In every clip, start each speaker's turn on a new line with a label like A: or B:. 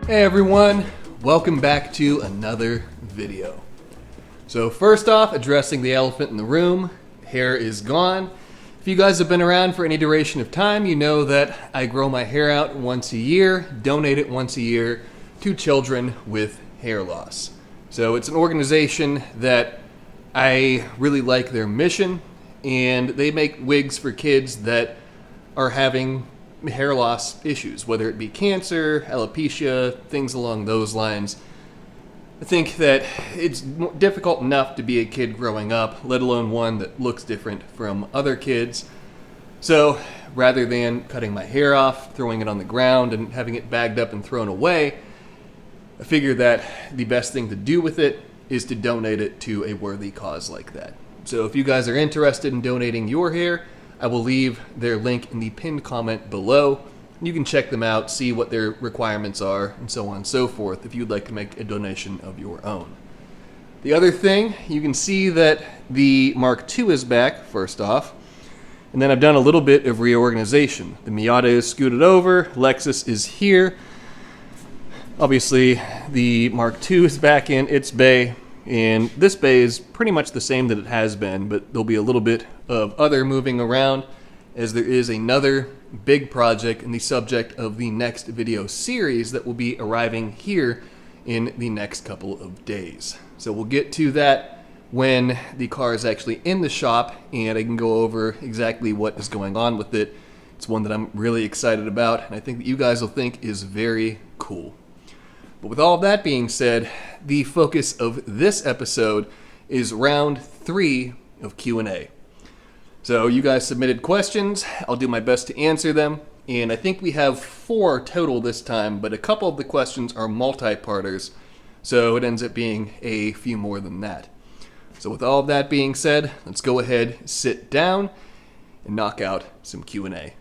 A: Hey everyone, welcome back to another video. So first off, addressing the elephant in the room, hair is gone. If you guys have been around for any duration of time, you know that I grow my hair out once a year, donate it once a year to children with hair loss. So it's an organization that I really like their mission, and they make wigs for kids that are having hair loss issues, whether it be cancer, alopecia, things along those lines. I think that it's difficult enough to be a kid growing up, let alone one that looks different from other kids. So rather than cutting my hair off, throwing it on the ground, and having it bagged up and thrown away, I figured that the best thing to do with it is to donate it to a worthy cause like that. So if you guys are interested in donating your hair, I will leave their link in the pinned comment below. You can check them out, see what their requirements are, and so on and so forth if you'd like to make a donation of your own. The other thing, you can see that the Mark II is back, first off, and then I've done a little bit of reorganization. The Miata is scooted over, Lexus is here. Obviously, the Mark II is back in its bay, and this bay is pretty much the same that it has been, but there'll be a little bit of other moving around as there is another big project and the subject of the next video series that will be arriving here in the next couple of days. So we'll get to that when the car is actually in the shop and I can go over exactly what is going on with it. It's one that I'm really excited about and I think that you guys will think is very cool. But with all of that being said, the focus of this episode is round 3 of Q&A. So you guys submitted questions, I'll do my best to answer them, and I think we have 4 total this time, but a couple of the questions are multi-parters, so it ends up being a few more than that. So with all of that being said, let's go ahead, sit down, and knock out some Q&A.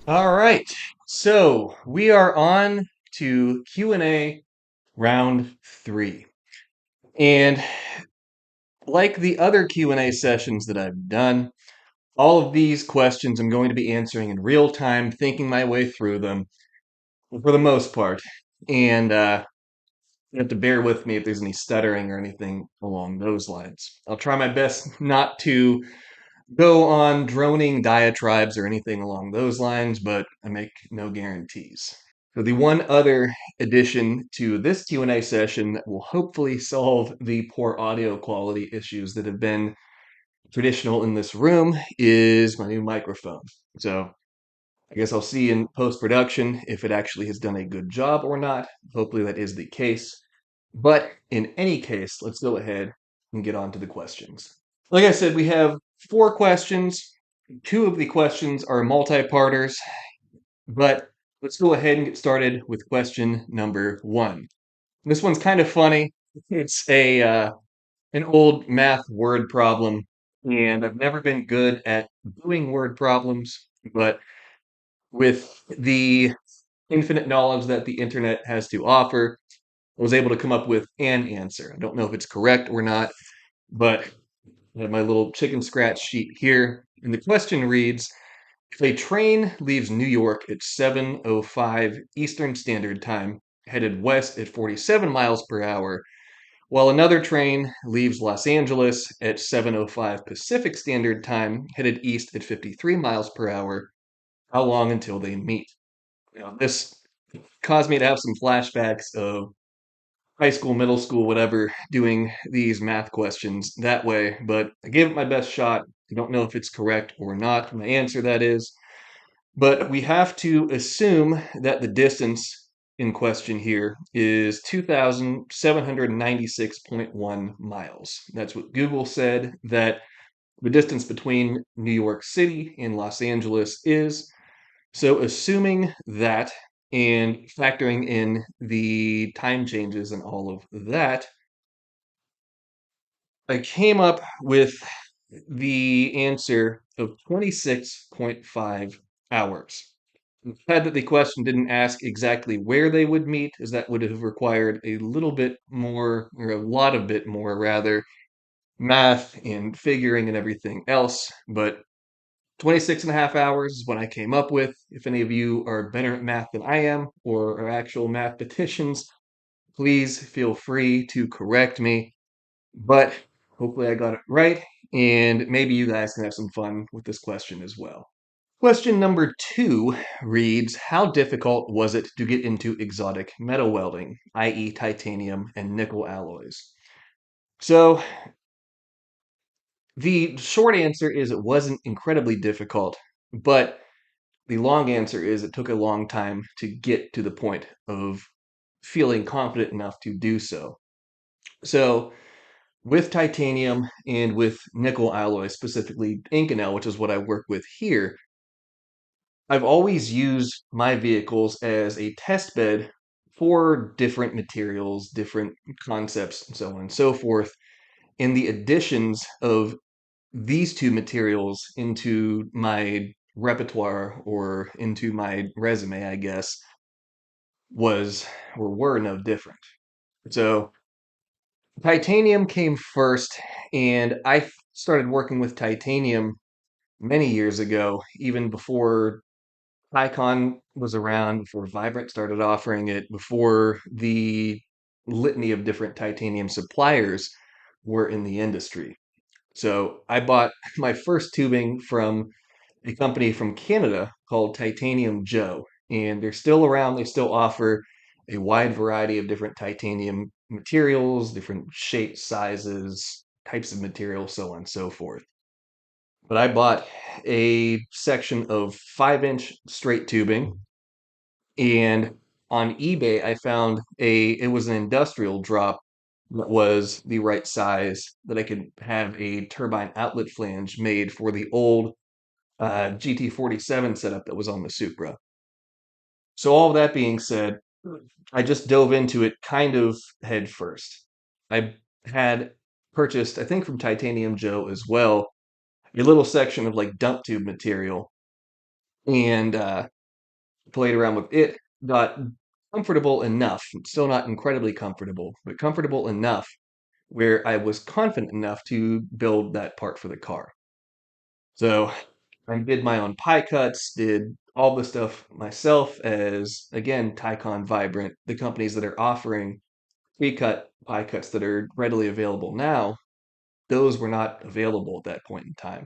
A: All right, so we are on to Q&A round 3. And like the other Q&A sessions that I've done, all of these questions I'm going to be answering in real time, thinking my way through them for the most part. And you have to bear with me if there's any stuttering or anything along those lines. I'll try my best not to go on droning diatribes or anything along those lines, but I make no guarantees. So the one other addition to this Q&A session that will hopefully solve the poor audio quality issues that have been traditional in this room is my new microphone. So I guess I'll see in post-production if it actually has done a good job or not. Hopefully that is the case. But in any case, let's go ahead and get on to the questions. Like I said, we have 4 questions. 2 of the questions are multi-parters, but let's go ahead and get started with question number 1. This one's kind of funny. It's an old math word problem, and I've never been good at doing word problems, but with the infinite knowledge that the internet has to offer, I was able to come up with an answer. I don't know if it's correct or not, but I have my little chicken scratch sheet here, and the question reads, if a train leaves New York at 7:05 Eastern Standard Time, headed west at 47 miles per hour, while another train leaves Los Angeles at 7:05 Pacific Standard Time, headed east at 53 miles per hour, how long until they meet? This caused me to have some flashbacks of high school, middle school, whatever, doing these math questions that way, but I gave it my best shot. I don't know if it's correct or not, my answer that is. But we have to assume that the distance in question here is 2,796.1 miles. That's what Google said that the distance between New York City and Los Angeles is. So assuming that and factoring in the time changes and all of that, I came up with the answer of 26.5 hours. I'm glad that the question didn't ask exactly where they would meet, as that would have required a little bit more, or a lot of bit more rather, math and figuring and everything else. But 26 and a half hours is what I came up with. If any of you are better at math than I am, or are actual mathematicians, please feel free to correct me. But hopefully I got it right, and maybe you guys can have some fun with this question as well. Question number two reads, how difficult was it to get into exotic metal welding, i.e. titanium and nickel alloys? So the short answer is it wasn't incredibly difficult, but the long answer is it took a long time to get to the point of feeling confident enough to do so. So with titanium and with nickel alloys, specifically Inconel, which is what I work with here, I've always used my vehicles as a test bed for different materials, different concepts, and so on and so forth. And the additions of these two materials into my repertoire or into my resume, I guess, was or were no different. So titanium came first, and I started working with titanium many years ago, even before Icon was around, before Vibrant started offering it, before the litany of different titanium suppliers were in the industry. So I bought my first tubing from a company from Canada called Titanium Joe, and they're still around. They still offer a wide variety of different titanium materials, different shapes, sizes, types of material, so on and so forth. But I bought a section of 5-inch straight tubing, and on eBay I found it was an industrial drop that was the right size that I could have a turbine outlet flange made for the old GT47 setup that was on the Supra. So all of that being said, I just dove into it kind of head first. I had purchased, I think from Titanium Joe as well, a little section of like dump tube material, and played around with it, got comfortable enough, still not incredibly comfortable, but comfortable enough where I was confident enough to build that part for the car. So I did my own pie cuts, did all the stuff myself as, again, Tycon Vibrant, the companies that are offering pre-cut pie cuts that are readily available now, those were not available at that point in time.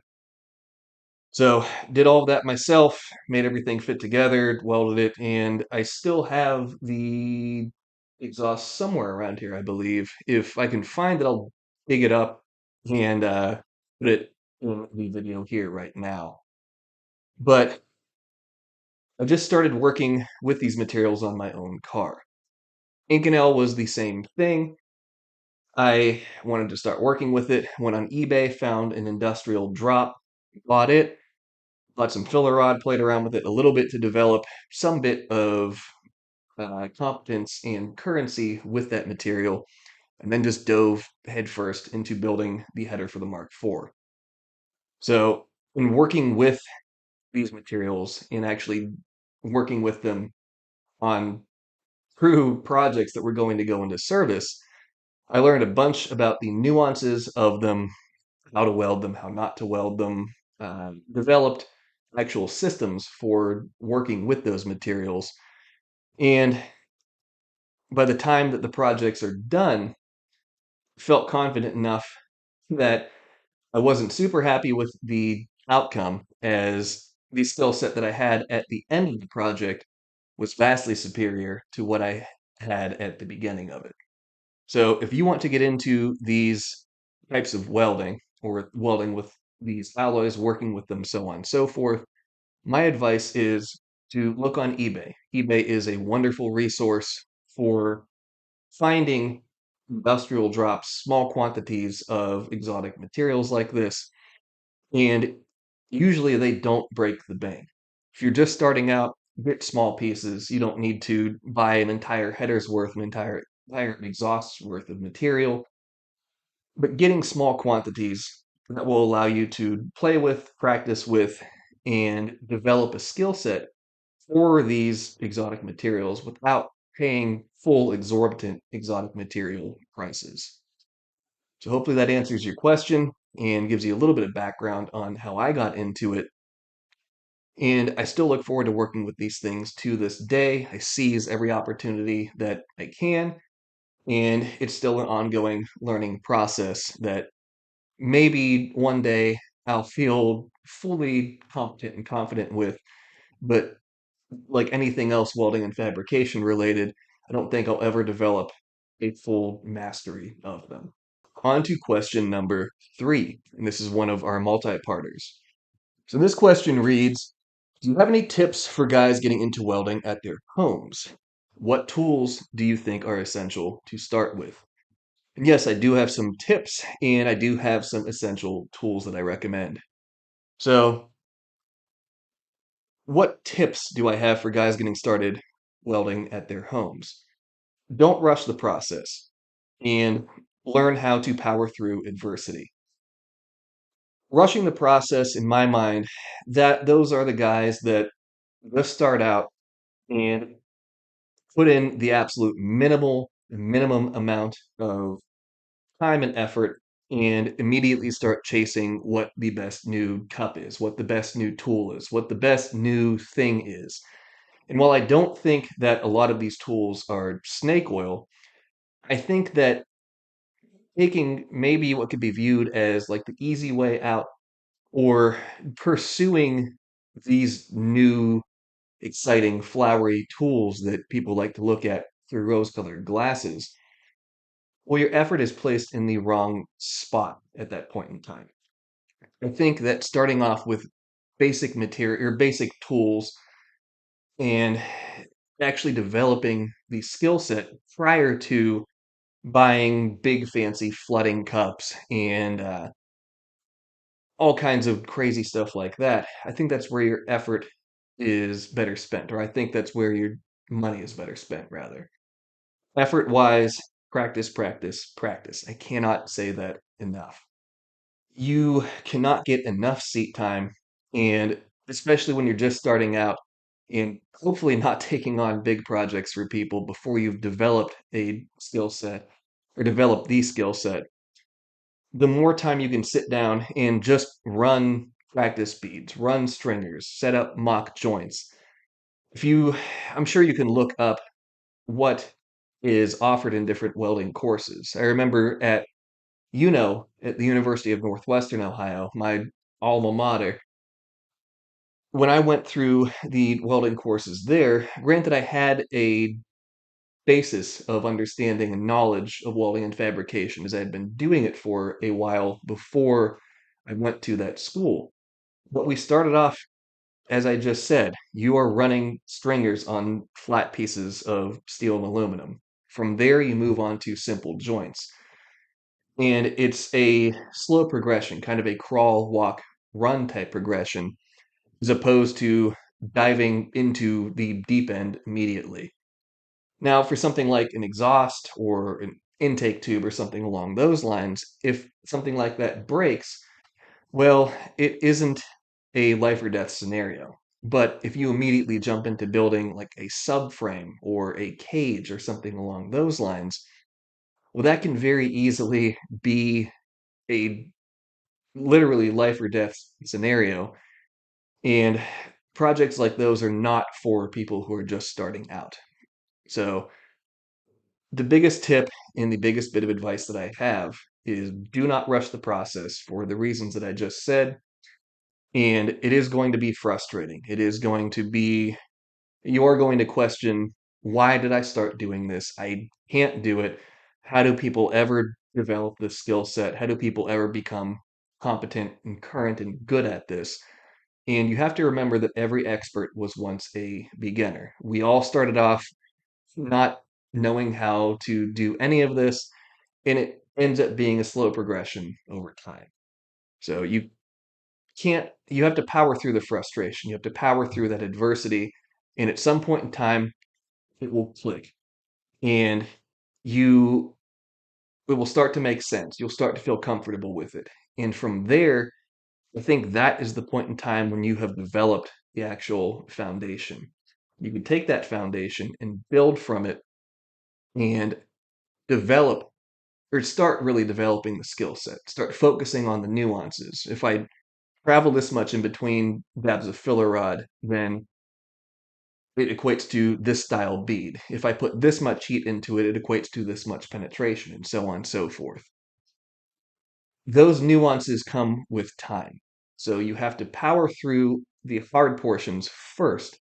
A: So did all of that myself, made everything fit together, welded it, and I still have the exhaust somewhere around here, I believe. If I can find it, I'll dig it up and put it in the video here right now. But I just started working with these materials on my own car. Inconel was the same thing. I wanted to start working with it, went on eBay, found an industrial drop, bought it, bought some filler rod, played around with it a little bit to develop some bit of competence and currency with that material, and then just dove headfirst into building the header for the Mark IV. So, in working with these materials and actually working with them on true projects that were going to go into service, I learned a bunch about the nuances of them, how to weld them, how not to weld them, developed actual systems for working with those materials. And by the time that the projects are done, felt confident enough that I wasn't super happy with the outcome, as the skill set that I had at the end of the project was vastly superior to what I had at the beginning of it. So if you want to get into these types of welding or welding with these alloys, working with them, so on and so forth, my advice is to look on eBay. eBay is a wonderful resource for finding industrial drops, small quantities of exotic materials like this, and usually they don't break the bank. If you're just starting out, get small pieces. You don't need to buy an entire header's worth, an entire exhaust's worth of material, but getting small quantities that will allow you to play with, practice with, and develop a skill set for these exotic materials without paying full exorbitant exotic material prices. So hopefully that answers your question and gives you a little bit of background on how I got into it. And I still look forward to working with these things to this day. I seize every opportunity that I can. And it's still an ongoing learning process that maybe one day I'll feel fully competent and confident with. But like anything else welding and fabrication related, I don't think I'll ever develop a full mastery of them. On to question number 3, and this is one of our multi-parters. So this question reads, do you have any tips for guys getting into welding at their homes? What tools do you think are essential to start with? And yes, I do have some tips and I do have some essential tools that I recommend. So, what tips do I have for guys getting started welding at their homes? Don't rush the process and learn how to power through adversity. Rushing the process, in my mind, that those are the guys that just start out and put in the absolute minimum amount of time and effort and immediately start chasing what the best new cup is, what the best new tool is, what the best new thing is. And while I don't think that a lot of these tools are snake oil, I think that taking maybe what could be viewed as like the easy way out or pursuing these new exciting flowery tools that people like to look at through rose-colored glasses, well, your effort is placed in the wrong spot at that point in time. I think that starting off with basic material or basic tools and actually developing the skill set prior to buying big fancy flooding cups and all kinds of crazy stuff like that, I think that's where your effort is better spent, or I think that's where your money is better spent, rather. Effort wise, practice, practice, practice. I cannot say that enough. You cannot get enough seat time, and especially when you're just starting out and hopefully not taking on big projects for people before you've developed a skill set or developed the skill set, the more time you can sit down and just run practice beads, run stringers, set up mock joints. If you, I'm sure you can look up what is offered in different welding courses. I remember at the University of Northwestern Ohio, my alma mater, when I went through the welding courses there, granted I had a basis of understanding and knowledge of welding and fabrication as I had been doing it for a while before I went to that school. But we started off, as I just said, you are running stringers on flat pieces of steel and aluminum. From there, you move on to simple joints. And it's a slow progression, kind of a crawl, walk, run type progression, as opposed to diving into the deep end immediately. Now, for something like an exhaust or an intake tube or something along those lines, if something like that breaks, well, it isn't a life or death scenario. But if you immediately jump into building like a subframe or a cage or something along those lines, well, that can very easily be a literally life or death scenario. And projects like those are not for people who are just starting out. So, the biggest tip and the biggest bit of advice that I have is do not rush the process for the reasons that I just said. And it is going to be frustrating. It is going to be, you're going to question, why did I start doing this? I can't do it. How do people ever develop this skill set? How do people ever become competent and current and good at this? And you have to remember that every expert was once a beginner. We all started off not knowing how to do any of this, and it ends up being a slow progression over time. So you have to power through the frustration. You have to power through that adversity, and at some point in time, it will click, and you it will start to make sense. You'll start to feel comfortable with it. And from there, I think that is the point in time when you have developed the actual foundation. You can take that foundation and build from it and develop or start really developing the skill set. Start focusing on the nuances. If I travel this much in between dabs of filler rod, then it equates to this style bead. If I put this much heat into it, it equates to this much penetration, and so on and so forth. Those nuances come with time. So you have to power through the hard portions first,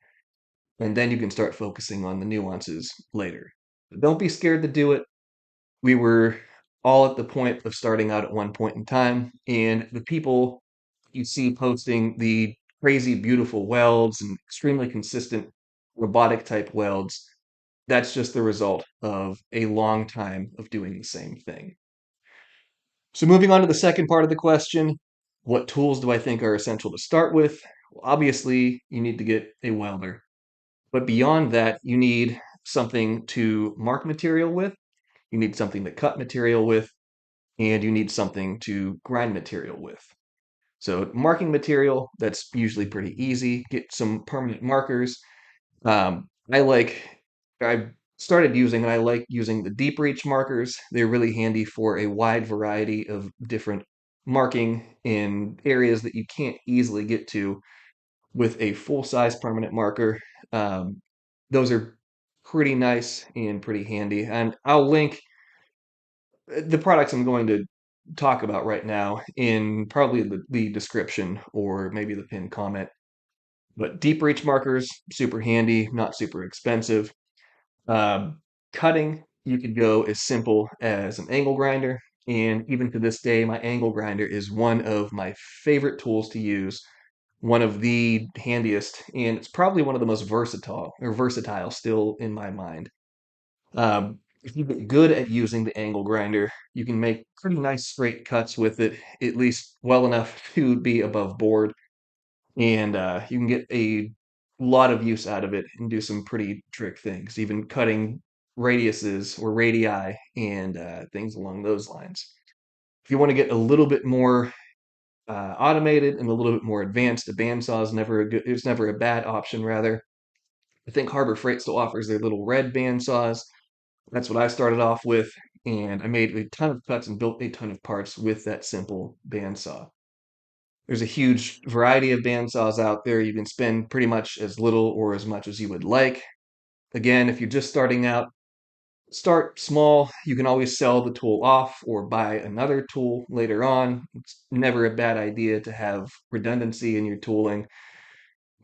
A: and then you can start focusing on the nuances later. But don't be scared to do it. We were all at the point of starting out at one point in time, and the people you see posting the crazy beautiful welds and extremely consistent robotic type welds, that's just the result of a long time of doing the same thing. So moving on to the second part of the question, what tools do I think are essential to start with? Well, obviously, you need to get a welder. But beyond that, you need something to mark material with, you need something to cut material with, and you need something to grind material with. So marking material, that's usually pretty easy. Get some permanent markers. I like, I started using, and I like using the deep reach markers. They're really handy for a wide variety of different marking in areas that you can't easily get to with a full size permanent marker. Um, those are pretty nice and pretty handy. And I'll link the products I'm going to talk about right now in probably the description or maybe the pinned comment. But deep reach markers, super handy, not super expensive. Um, Cutting, you could go as simple as an angle grinder. And even to this day, my angle grinder is one of my favorite tools to use, one of the handiest, and it's probably one of the most versatile still in my mind. If you get good at using the angle grinder, you can make pretty nice straight cuts with it, at least well enough to be above board, and you can get a lot of use out of it and do some pretty trick things, even cutting radiuses or radii and things along those lines. If you want to get a little bit more automated and a little bit more advanced, a bandsaw is never a good, it's never a bad option, rather. I think Harbor Freight still offers their little red bandsaws. That's what I started off with, and I made a ton of cuts and built a ton of parts with that simple bandsaw. There's a huge variety of bandsaws out there. You can spend pretty much as little or as much as you would like. Again, if you're just starting out, start small. You can always sell the tool off or buy another tool later on. It's never a bad idea to have redundancy in your tooling,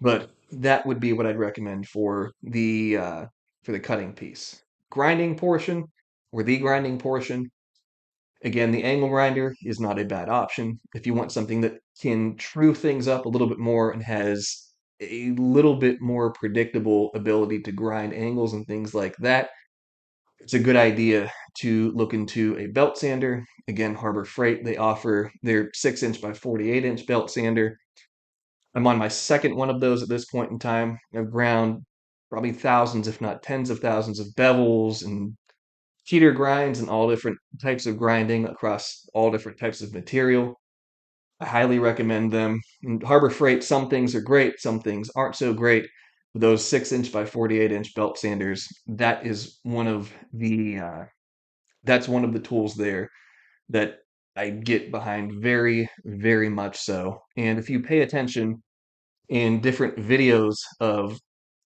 A: but that would be what I'd recommend for the cutting piece. Grinding portion or the grinding portion, again, the angle grinder is not a bad option. If you want something that can true things up a little bit more and has a little bit more predictable ability to grind angles and things like that, it's a good idea to look into a belt sander. Again, Harbor Freight, they offer their 6-inch by 48-inch belt sander. I'm on my second one of those at this point in time. I've ground probably thousands, if not tens of thousands of bevels and cheater grinds and all different types of grinding across all different types of material. I highly recommend them. In Harbor Freight, some things are great, some things aren't so great. Those 6-inch by 48-inch belt sanders, that's one of the tools there that I get behind very, very much so. And if you pay attention in different videos of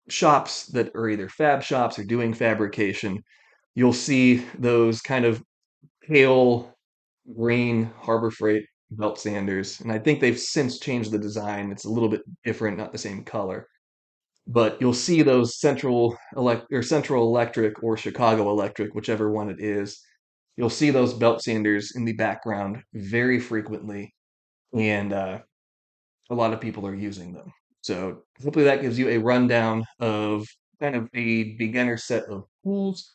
A: shops that are either fab shops or doing fabrication, you'll see those kind of pale green Harbor Freight belt sanders. And I think they've since changed the design. It's a little bit different, not the same color. But you'll see those Central Electric or Chicago Electric, whichever one it is. You'll see those belt sanders in the background very frequently, and a lot of people are using them. So hopefully that gives you a rundown of kind of a beginner set of tools.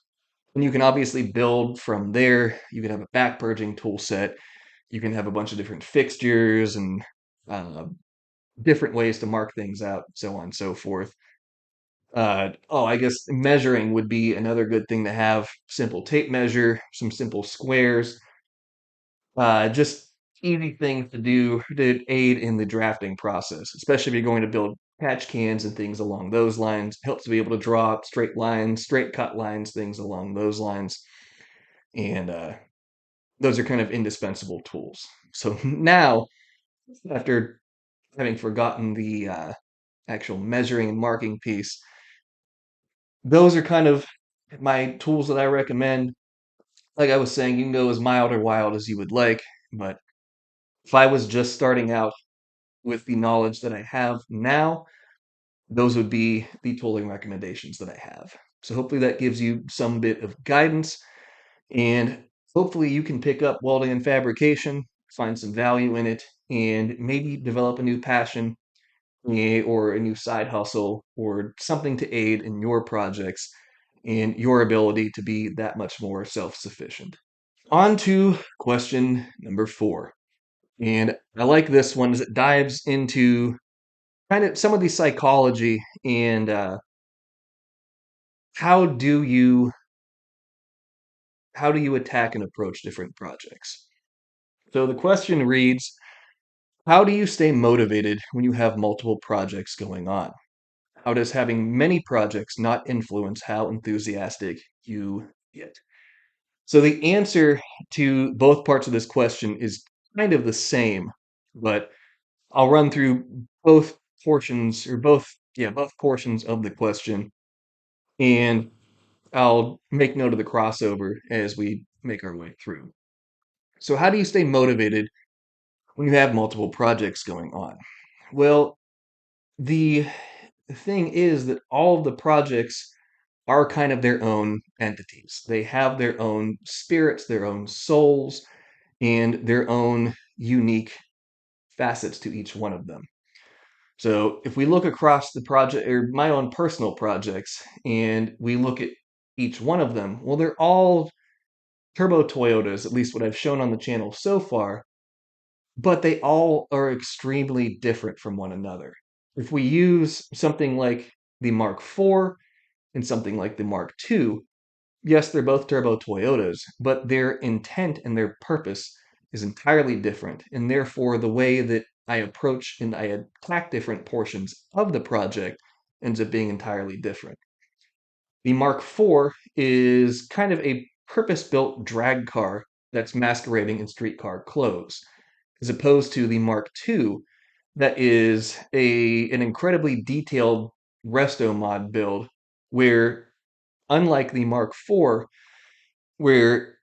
A: And you can obviously build from there. You can have a back purging tool set. You can have a bunch of different fixtures and uh, different ways to mark things out, so on and so forth. I guess measuring would be another good thing to have. Simple tape measure, some simple squares, just easy things to do to aid in the drafting process, especially if you're going to build patch cans and things along those lines. Helps to be able to draw straight lines, straight cut lines, things along those lines. And those are kind of indispensable tools. So now, after having forgotten the actual measuring and marking piece, those are kind of my tools that I recommend. Like I was saying, you can go as mild or wild as you would like, but if I was just starting out with the knowledge that I have now, those would be the tooling recommendations that I have. So hopefully that gives you some bit of guidance, and hopefully you can pick up welding and fabrication, find some value in it, and maybe develop a new passion, or a new side hustle or something to aid in your projects and your ability to be that much more self-sufficient. On to question number 4. And I like this one as it dives into kind of some of the psychology and how do you how do you attack and approach different projects? So the question reads, how do you stay motivated when you have multiple projects going on? How does having many projects not influence how enthusiastic you get? So the answer to both parts of this question is kind of the same, but I'll run through both portions or both portions of the question, and I'll make note of the crossover as we make our way through. So how do you stay motivated when you have multiple projects going on? Well, the thing is that all of the projects are kind of their own entities. They have their own spirits, their own souls, and their own unique facets to each one of them. So if we look across the project or my own personal projects and we look at each one of them, well, they're all turbo Toyotas, at least what I've shown on the channel so far, but they all are extremely different from one another. If we use something like the Mark IV and something like the Mark II, yes, they're both turbo Toyotas, but their intent and their purpose is entirely different. And therefore, the way that I approach and I attack different portions of the project ends up being entirely different. The Mark IV is kind of a purpose-built drag car that's masquerading in streetcar clothes, as opposed to the Mark II that is an incredibly detailed resto mod build where, unlike the Mark IV, where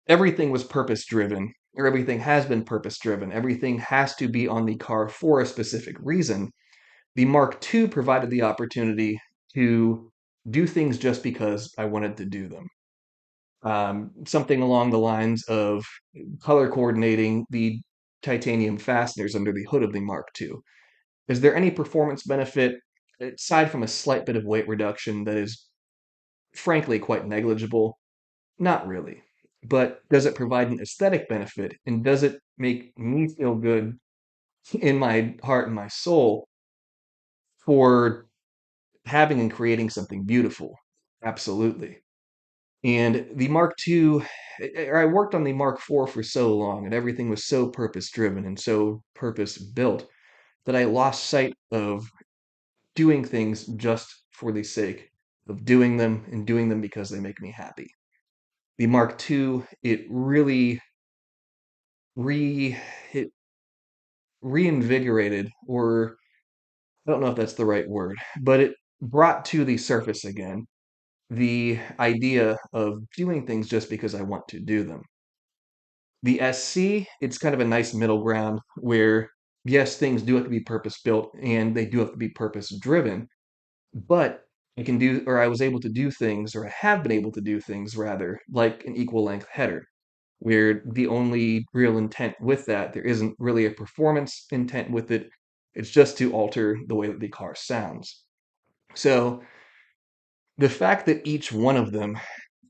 A: everything was purpose driven, or everything has been purpose driven, everything has to be on the car for a specific reason, the Mark II provided the opportunity to do things just because I wanted to do them. Something along the lines of color coordinating the titanium fasteners under the hood of the Mark II. Is there any performance benefit aside from a slight bit of weight reduction that is frankly quite negligible? Not really. But does it provide an aesthetic benefit? And does it make me feel good in my heart and my soul for having and creating something beautiful? Absolutely. And the Mark II, I worked on the Mark IV for so long, and everything was so purpose driven and so purpose built that I lost sight of doing things just for the sake of doing them and doing them because they make me happy. The Mark II, it really re it reinvigorated, or I don't know if that's the right word, but it brought to the surface again the idea of doing things just because I want to do them. The SC, it's kind of a nice middle ground where yes, things do have to be purpose built and they do have to be purpose driven, but I was able to do things, or I have been able to do things rather, like an equal length header, where the only real intent with that, there isn't really a performance intent with it. It's just to alter the way that the car sounds. So the fact that each one of them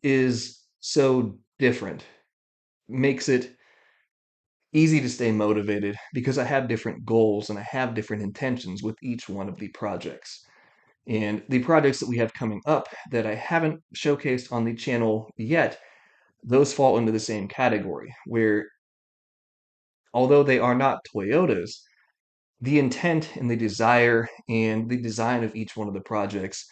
A: is so different makes it easy to stay motivated because I have different goals and I have different intentions with each one of the projects. And the projects that we have coming up that I haven't showcased on the channel yet, those fall into the same category, where although they are not Toyotas, the intent and the desire and the design of each one of the projects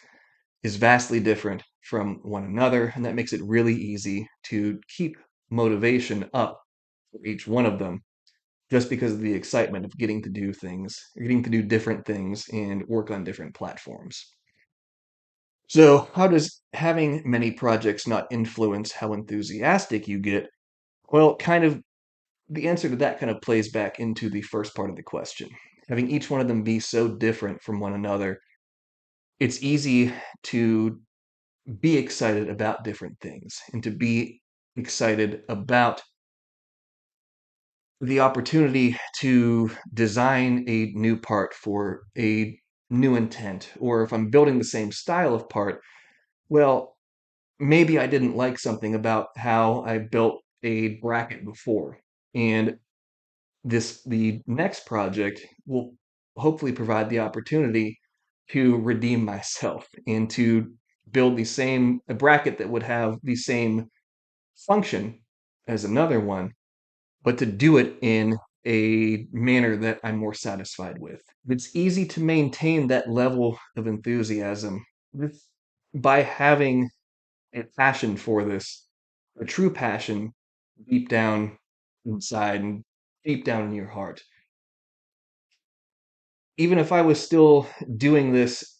A: is vastly different from one another, and that makes it really easy to keep motivation up for each one of them just because of the excitement of getting to do things, getting to do different things and work on different platforms. So, how does having many projects not influence how enthusiastic you get? Well, kind of the answer to that kind of plays back into the first part of the question. Having each one of them be so different from one another, it's easy to be excited about different things and to be excited about the opportunity to design a new part for a new intent. Or if I'm building the same style of part, well, maybe I didn't like something about how I built a bracket before. And the next project will hopefully provide the opportunity to redeem myself and to build a bracket that would have the same function as another one, but to do it in a manner that I'm more satisfied with. It's easy to maintain that level of enthusiasm with by having a passion for this, a true passion deep down inside and deep down in your heart. Even if I was still doing this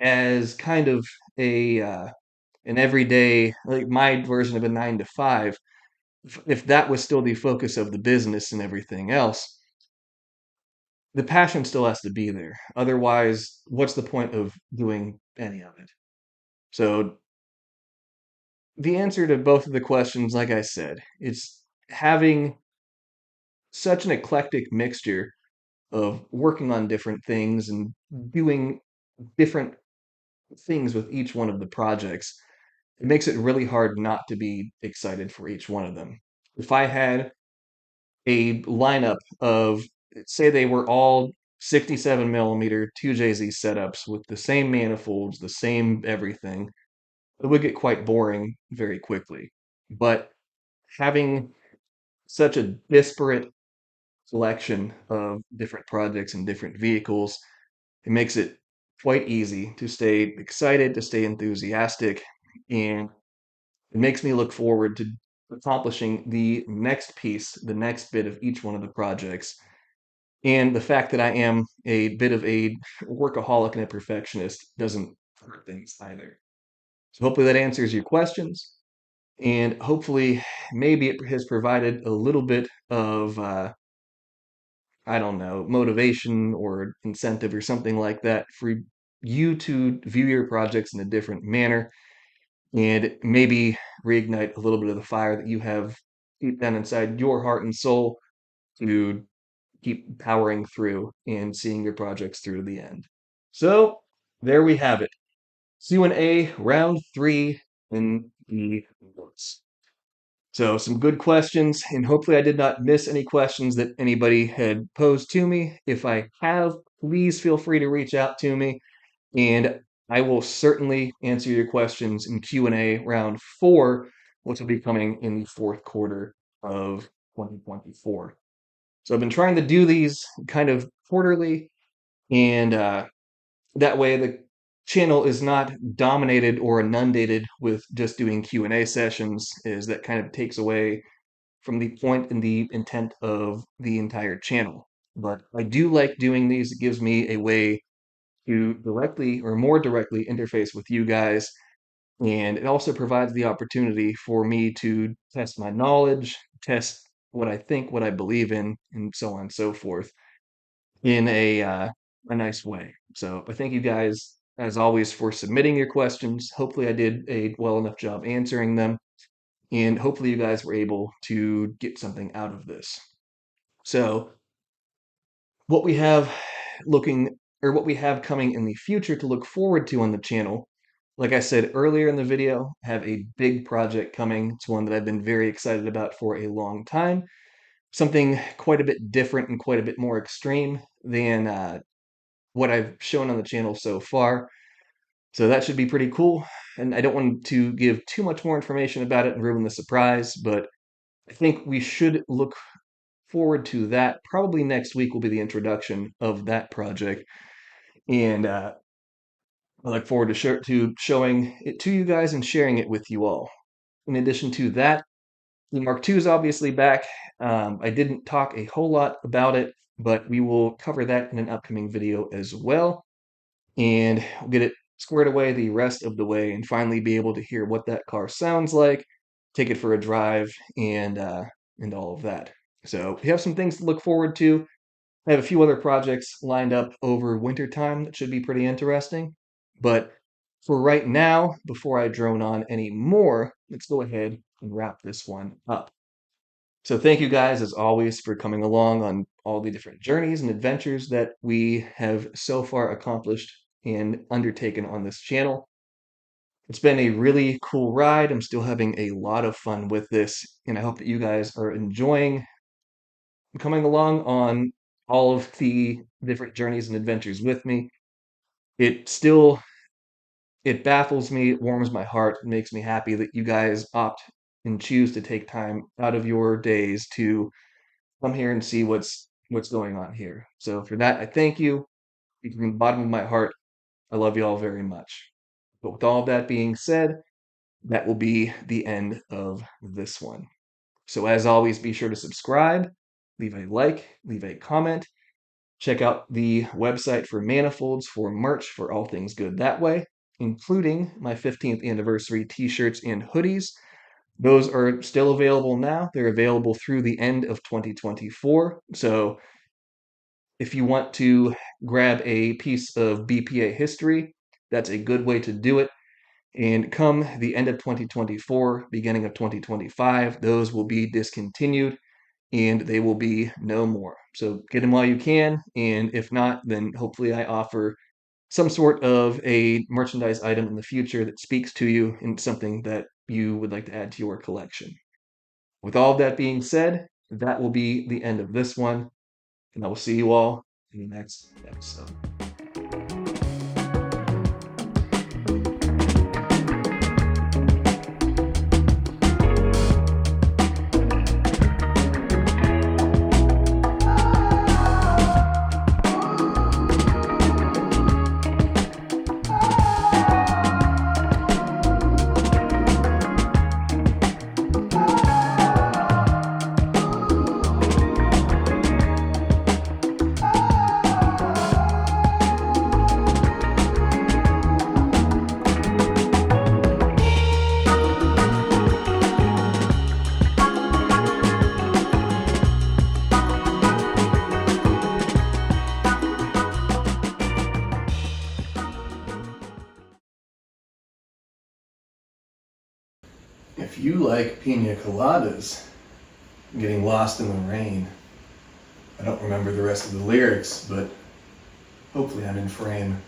A: as kind of a an everyday, like my version of a 9 to 5, if that was still the focus of the business and everything else, the passion still has to be there. Otherwise, what's the point of doing any of it? So the answer to both of the questions, like I said, it's having such an eclectic mixture of working on different things and doing different things with each one of the projects. It makes it really hard not to be excited for each one of them. If I had a lineup of, say, they were all 67 millimeter 2JZ setups with the same manifolds, the same everything, it would get quite boring very quickly. But having such a disparate selection of different projects and different vehicles, it makes it quite easy to stay excited, to stay enthusiastic, and it makes me look forward to accomplishing the next piece, the next bit of each one of the projects. And the fact that I am a bit of a workaholic and a perfectionist doesn't hurt things either. So hopefully that answers your questions. And hopefully, maybe it has provided a little bit of, I don't know, motivation or incentive or something like that for you to view your projects in a different manner and maybe reignite a little bit of the fire that you have deep down inside your heart and soul to keep powering through and seeing your projects through to the end. So there we have it. Q&A round 3 in the books. So some good questions, and hopefully I did not miss any questions that anybody had posed to me. If I have, please feel free to reach out to me, and I will certainly answer your questions in Q&A round 4, which will be coming in the fourth quarter of 2024. So I've been trying to do these kind of quarterly, and that way the channel is not dominated or inundated with just doing Q&A sessions, is that kind of takes away from the point and the intent of the entire channel. But I do like doing these. It gives me a way to directly or more directly interface with you guys. And it also provides the opportunity for me to test my knowledge, test what I think, what I believe in, and so on and so forth in a nice way. So I thank you guys, as always, for submitting your questions. Hopefully, I did a well enough job answering them. And hopefully, you guys were able to get something out of this. So, what we have looking what we have coming in the future to look forward to on the channel. Like I said earlier in the video, I have a big project coming. It's one that I've been very excited about for a long time. Something quite a bit different and quite a bit more extreme than what I've shown on the channel so far. So that should be pretty cool. And I don't want to give too much more information about it and ruin the surprise, but I think we should look forward to that. Probably next week will be the introduction of that project. And I look forward to, to showing it to you guys and sharing it with you all. In addition to that, the Mark II is obviously back. I didn't talk a whole lot about it, but we will cover that in an upcoming video as well. And we'll get it
B: squared away the rest of the way and finally be able to hear what that car sounds like, take it for a drive, and all of that. So we have some things to look forward to. I have a few other projects lined up over winter time that should be pretty interesting. But for right now, before I drone on any more, let's go ahead and wrap this one up. So thank you guys, as always, for coming along on all the different journeys and adventures that we have so far accomplished and undertaken on this channel. It's been a really cool ride. I'm still having a lot of fun with this, and I hope that you guys are enjoying coming along on all of the different journeys and adventures with me. It still it baffles me, it warms my heart, it makes me happy that you guys opt and choose to take time out of your days to come here and see what's going on here. So for that, I thank you from the bottom of my heart. I love you all very much. But with all of that being said, that will be the end of this one. So as always, be sure to subscribe, leave a like, leave a comment. Check out the website for manifolds for merch for all things good that way, including my 15th anniversary t-shirts and hoodies. Those are still available now. They're available through the end of 2024. So if you want to grab a piece of BPA history, that's a good way to do it. And come the end of 2024, beginning of 2025, those will be discontinued and they will be no more. So get them while you can. And if not, then hopefully I offer some sort of a merchandise item in the future that speaks to you and something that you would like to add to your collection. With all of that being said, that will be the end of this one, and I will see you all in the next episode.
A: If you like pina coladas, getting lost in the rain, I don't remember the rest of the lyrics, but hopefully I'm in frame.